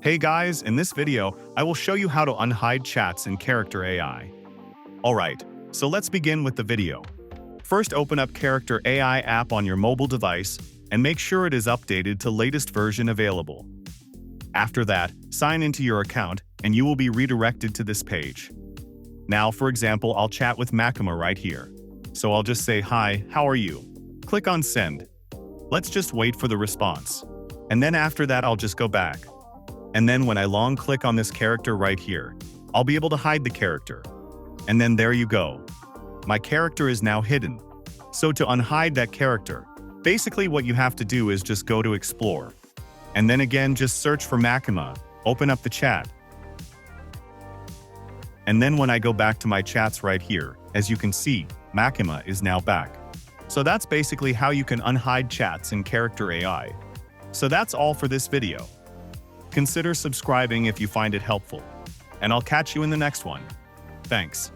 Hey guys, in this video, I will show you how to unhide chats in Character AI. Alright, so let's begin with the video. First, open up Character AI app on your mobile device and make sure it is updated to latest version available. After that, sign into your account and you will be redirected to this page. Now, for example, I'll chat with Makima right here. So I'll just say, "Hi, how are you?" Click on Send. Let's just wait for the response. And then after that, I'll just go back. And then when I long click on this character right here, I'll be able to hide the character. And then there you go. My character is now hidden. So to unhide that character, basically what you have to do is just go to Explore. And then again, just search for Makima, open up the chat. And then when I go back to my chats right here, as you can see, Makima is now back. So that's basically how you can unhide chats in Character AI. So that's all for this video. Consider subscribing if you find it helpful. And I'll catch you in the next one. Thanks.